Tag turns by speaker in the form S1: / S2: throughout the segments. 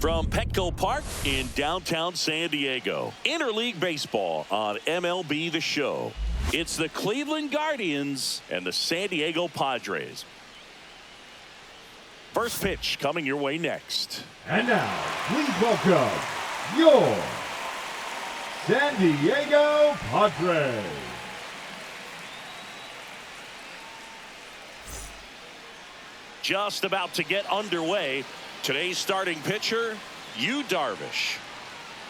S1: From Petco Park in downtown San Diego. Interleague baseball on MLB The Show. It's the Cleveland Guardians and the San Diego Padres. First pitch coming your way next.
S2: And now, please welcome your San Diego Padres.
S1: Just about to get underway. Today's starting pitcher, Yu Darvish.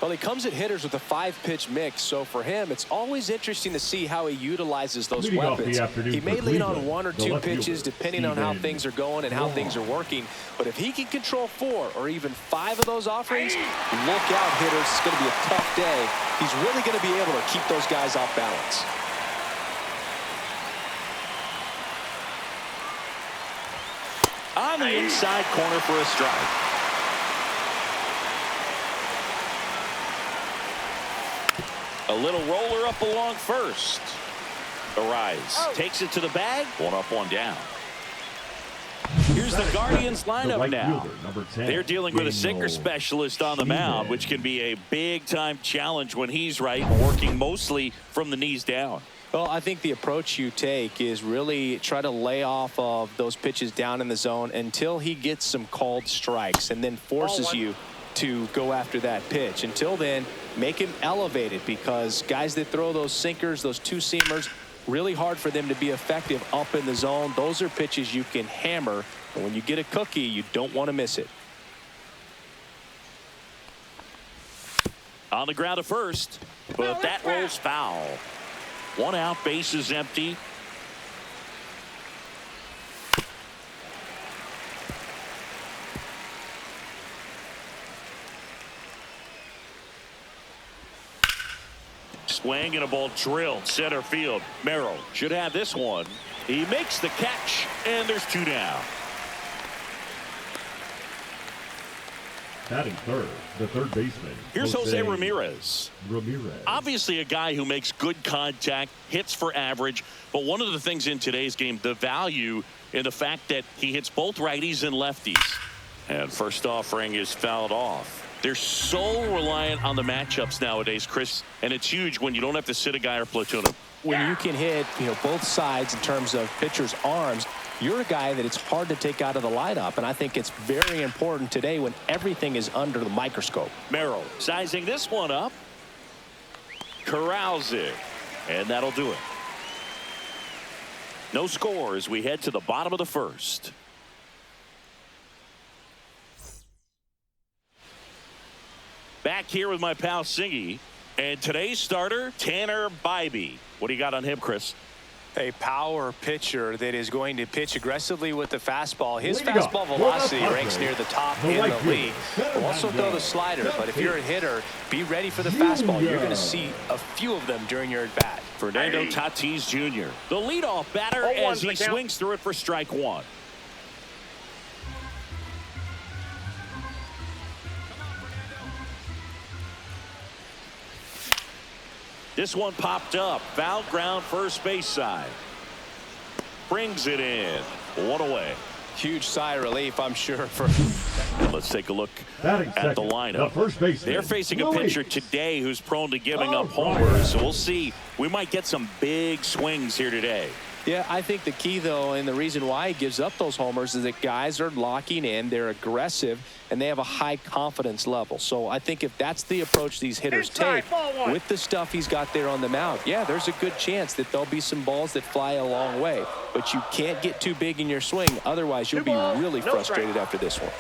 S3: Well, he comes at hitters with a 5-pitch mix, so for him, it's always interesting to see how he utilizes those weapons. He may lean on 1 or 2 pitches depending on how things are going and how things are working, but if he can control 4 or even 5 of those offerings, look out, hitters. It's going to be a tough day. He's really going to be able to keep those guys off balance.
S1: On the inside corner for a strike. A little roller up along first. Arise takes it to the bag. 1 up, 1 down. Here's the Guardians lineup now. They're dealing with a sinker specialist on the mound, which can be a big-time challenge when he's right, working mostly from the knees down.
S3: Well, I think the approach you take is really try to lay off of those pitches down in the zone until he gets some called strikes and then forces you to go after that pitch. Until then, make him elevated, because guys that throw those sinkers, those 2-seamers, really hard for them to be effective up in the zone. Those are pitches you can hammer, and when you get a cookie, you don't want to miss it.
S1: On the ground at first, but that rolls foul. 1 out, base is empty. Swing and a ball drilled center field. Merrill should have this one. He makes the catch, and there's 2 down.
S2: Batting third, the third baseman.
S1: Here's Jose Ramirez. Obviously a guy who makes good contact, hits for average, but one of the things in today's game, the value in the fact that he hits both righties and lefties. And first offering is fouled off. They're so reliant on the matchups nowadays, Chris, and it's huge when you don't have to sit a guy or platoon him.
S3: When you can hit, both sides in terms of pitchers' arms, you're a guy that it's hard to take out of the lineup, and I think it's very important today when everything is under the microscope.
S1: Merrill sizing this one up. Corrals it, and that'll do it. No score as we head to the bottom of the first. Back here with my pal Singy, and today's starter, Tanner Bybee. What do you got on him, Chris?
S3: A power pitcher that is going to pitch aggressively with the fastball. His fastball velocity ranks near the top in the league. He'll also throw the slider, but if you're a hitter, be ready for the fastball. You're going to see a few of them during your at-bat.
S1: Fernando Tatis Jr., the leadoff batter, as he swings through it for strike 1. This one popped up. Foul ground, first base side. Brings it in. 1 away.
S3: Huge sigh of relief, I'm sure.
S1: Let's take a look at the lineup. They're facing a pitcher today who's prone to giving up homers. So we'll see. We might get some big swings here today.
S3: Yeah, I think the key, though, and the reason why he gives up those homers is that guys are locking in, they're aggressive, and they have a high confidence level. So I think if that's the approach these hitters take with the stuff he's got there on the mound, yeah, there's a good chance that there'll be some balls that fly a long way. But you can't get too big in your swing. Otherwise, you'll be really frustrated after this one.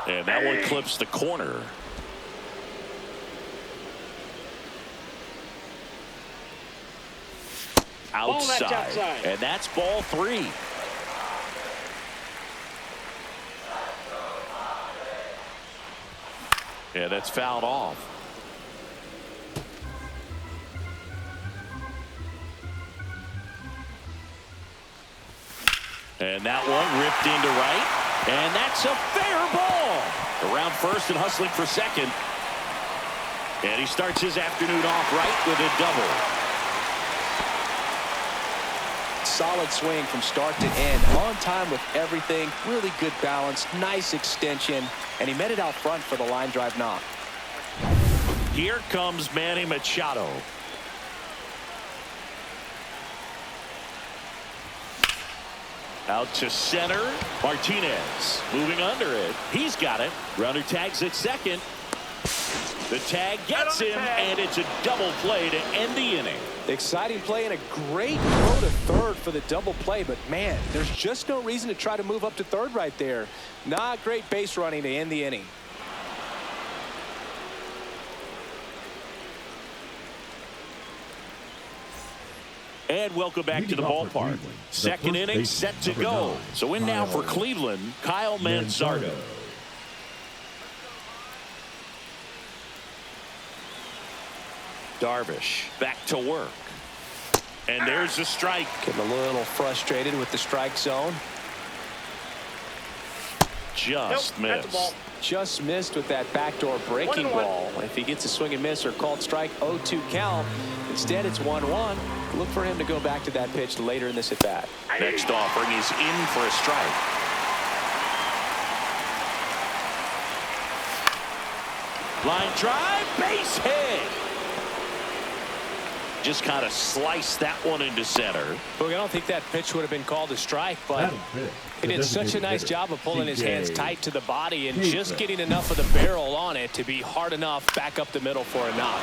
S1: And that one clips the corner. Outside. And that's ball 3. Yeah, that's fouled off. And that one ripped into right. And that's a fair ball. Around first and hustling for second. And he starts his afternoon off right with a double.
S3: solid swing from start to end. On time with everything. Really good balance. Nice extension. And he met it out front for the line drive knock.
S1: Here comes Manny Machado. Out to center. Martinez moving under it. He's got it. Runner tags at second. The tag gets him, and it's a double play to end the inning.
S3: Exciting play and a great throw to third for the double play, but man, there's just no reason to try to move up to third right there. Not great base running to end the inning.
S1: And welcome back to the ballpark. Second inning set to go. So in now for Cleveland, Kyle Manzardo. Darvish back to work. And there's a strike.
S3: Getting a little frustrated with the strike zone.
S1: Just missed.
S3: Just missed with that backdoor breaking ball. If he gets a swing and miss or called strike, 0-2 count. Instead, it's 1-1. Look for him to go back to that pitch later in this at bat.
S1: Next offering is in for a strike. Line drive, base hit. Just kind of sliced that one into center.
S3: Look, I don't think that pitch would have been called a strike, but he did such a nice job of pulling his hands tight to the body and just getting enough of the barrel on it to be hard enough back up the middle for a knock.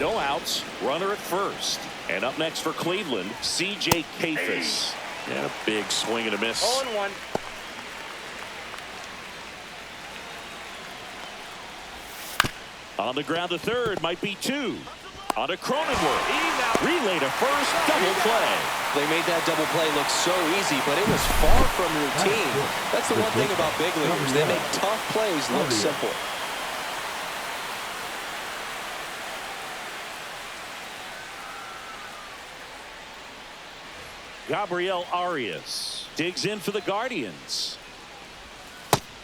S1: No outs, runner at first. And up next for Cleveland, C.J. Kafis. And a big swing and a miss.
S4: 0-1.
S1: On the ground to third, might be two. On to Cronenworth. Relay to first, double play.
S3: They made that double play look so easy, but it was far from routine. That's the one thing about big leaguers. They make tough plays look simple.
S1: Gabriel Arias digs in for the Guardians.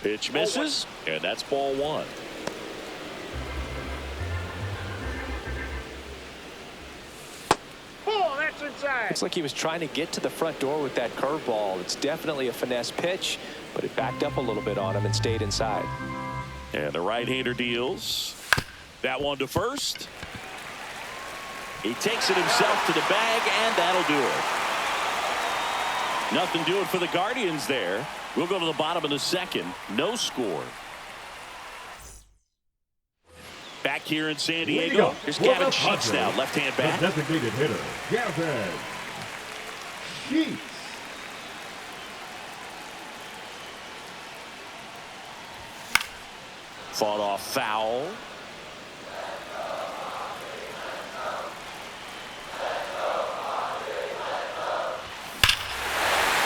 S1: Pitch misses, and that's ball one.
S3: Looks like he was trying to get to the front door with that curveball. It's definitely a finesse pitch, but it backed up a little bit on him and stayed inside.
S1: And the right-hander deals. That one to first. He takes it himself to the bag, and that'll do it. Nothing doing for the Guardians there. We'll go to the bottom of the second. No score. Back here in San Diego. Here's Gavin Sheets now, left-hand bat.
S2: The designated hitter, Gavin Sheets.
S1: Fought off foul.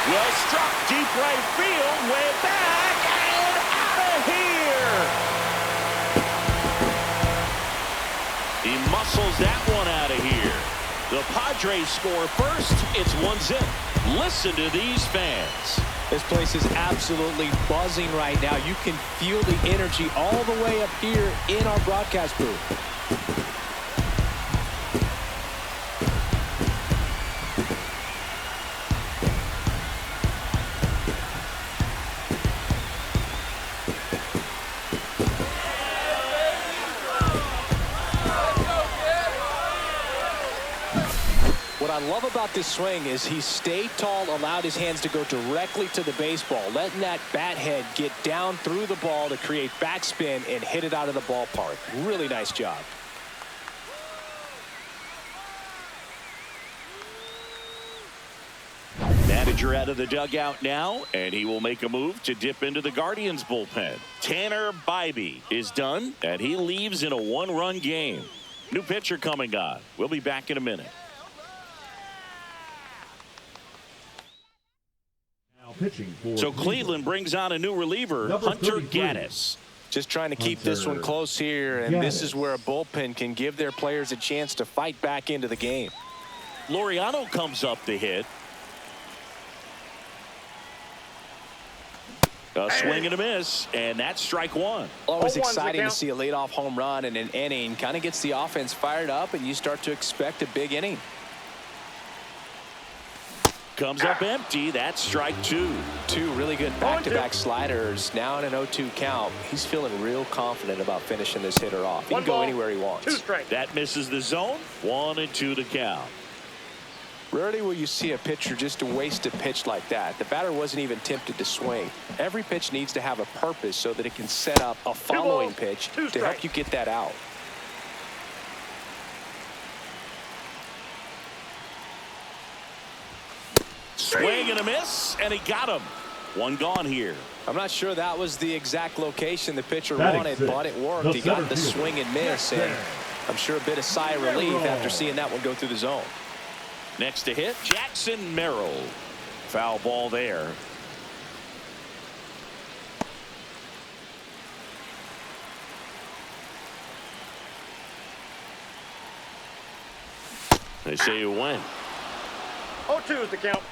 S1: Well struck, deep right field, way back, and out of here. He muscles that one out of here. The Padres score first. It's 1-0. Listen to these fans.
S3: This place is absolutely buzzing right now. You can feel the energy all the way up here in our broadcast booth. What I love about this swing is he stayed tall, allowed his hands to go directly to the baseball, letting that bat head get down through the ball to create backspin and hit it out of the ballpark. Really nice job.
S1: Manager out of the dugout now, and he will make a move to dip into the Guardians bullpen. Tanner Bybee is done, and he leaves in a one-run game. New pitcher coming on. We'll be back in a minute. So Cleveland brings on a new reliever, Hunter Gaddis.
S3: Just trying to keep this one close here, and this is where a bullpen can give their players a chance to fight back into the game.
S1: Laureano comes up to hit. A swing and a miss, and that's strike one.
S3: Always exciting to see a leadoff home run in an inning. Kind of gets the offense fired up, and you start to expect a big inning.
S1: Comes up empty. That's strike two.
S3: Two really good back-to-back sliders. Now in an 0-2 count. He's feeling real confident about finishing this hitter off. He can go anywhere he wants.
S1: That misses the zone. 1-2 to count.
S3: Rarely will you see a pitcher just waste a pitch like that. The batter wasn't even tempted to swing. Every pitch needs to have a purpose so that it can set up a following pitch to help you get that out.
S1: Swing and a miss, and he got him. One gone here.
S3: I'm not sure that was the exact location the pitcher wanted, but it worked. He got the swing and miss, and I'm sure a bit of sigh of relief after seeing that one go through the zone.
S1: Next to hit, Jackson Merrill. Foul ball there. They say you win.
S4: 0-2 is the count.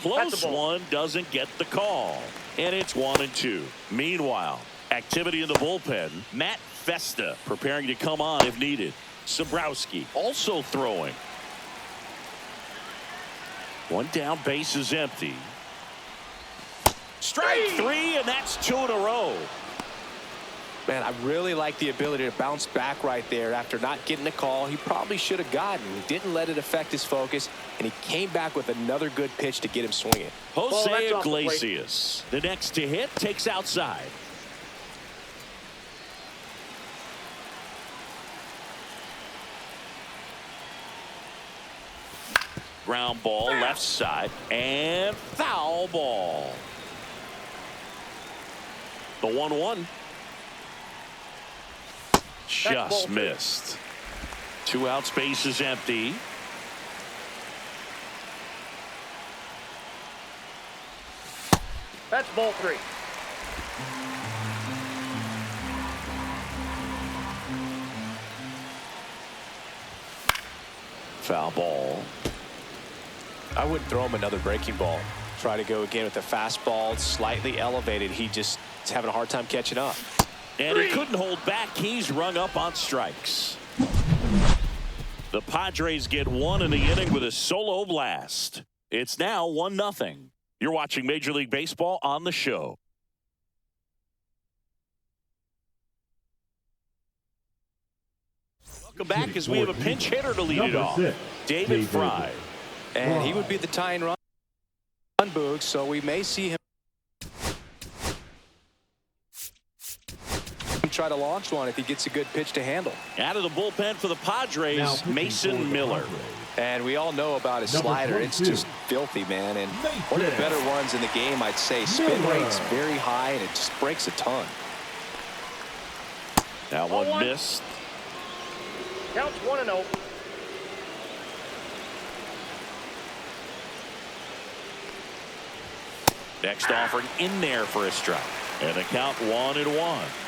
S1: Close one, doesn't get the call. And it's 1-2. Meanwhile, activity in the bullpen. Matt Festa preparing to come on if needed. Sobrowski also throwing. One down, base is empty. Strike three, and that's 2 in a row.
S3: Man, I really like the ability to bounce back right there after not getting the call he probably should have gotten. He didn't let it affect his focus, and he came back with another good pitch to get him swinging.
S1: Jose Iglesias, the next to hit, takes outside. Ground ball left side, and foul ball. The 1-1. Just missed. 2 outs, base is empty.
S4: That's ball 3.
S1: Foul ball.
S3: I wouldn't throw him another breaking ball. Try to go again with the fastball, slightly elevated. He just is having a hard time catching up.
S1: And he couldn't hold back. He's rung up on strikes. The Padres get one in the inning with a solo blast. It's now 1-0. You're watching Major League Baseball on the show. Welcome back as we have a pinch hitter to lead it off. David Fry.
S3: And he would be the tying run, Boog, so we may see him try to launch one if he gets a good pitch to handle.
S1: Out of the bullpen for the Padres, Mason Miller.
S3: And we all know about his slider. It's just filthy, man. And one of the better ones in the game, I'd say. Spin rate's very high, and it just breaks a ton.
S1: That one missed.
S4: Counts 1-0.
S1: Next offering in there for a strike. And the count 1-1.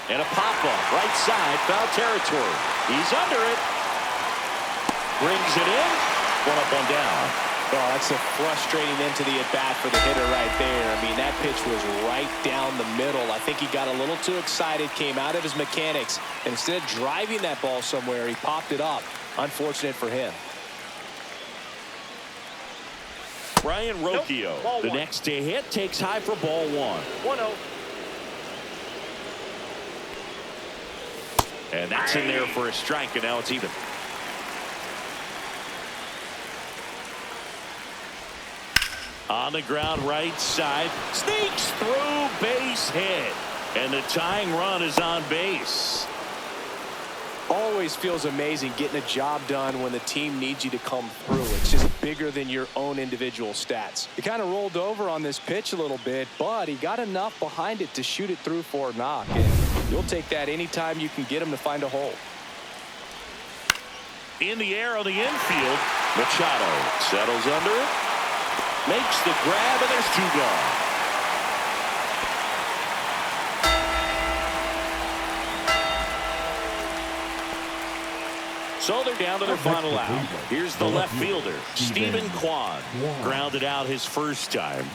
S1: And a pop-up, right side, foul territory. He's under it. Brings it in. 1 up, 1 down.
S3: Oh, that's a frustrating end to the at-bat for the hitter right there. I mean, that pitch was right down the middle. I think he got a little too excited, came out of his mechanics, and instead of driving that ball somewhere, he popped it up. Unfortunate for him.
S1: Brian Rocchio, the next to hit, takes high for ball 1.
S4: 1-0.
S1: And that's in there for a strike, and now it's even. On the ground, right side, sneaks through, base hit, and the tying run is on base.
S3: Always feels amazing getting a job done when the team needs you to come through. It's just bigger than your own individual stats. He kind of rolled over on this pitch a little bit, but he got enough behind it to shoot it through for a knock. And You'll take that anytime you can get him to find a hole.
S1: In the air on the infield, Machado settles under it, makes the grab, and there's 2 gone. So they're down to their final out. Here's the left fielder, Stephen Kwan. Grounded out his first time.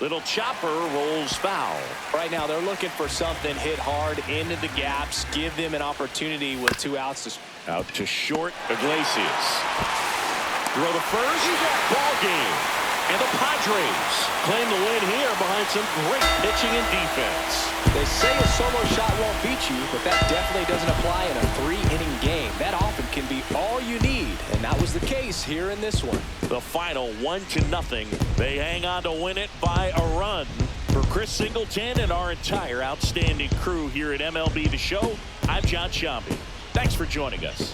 S1: Little chopper rolls foul.
S3: Right now, they're looking for something hit hard into the gaps. Give them an opportunity with 2 outs.
S1: Out to short, Iglesias. Throw to first, ball game. And the Padres claim the win here behind some great pitching and defense.
S3: They say a solo shot won't beat you, but that definitely doesn't apply in a 3-inning game. That often can be all you need, and that was the case here in this one.
S1: The final 1-0. They hang on to win it by a run. For Chris Singleton and our entire outstanding crew here at MLB The Show, I'm John Shambi. Thanks for joining us.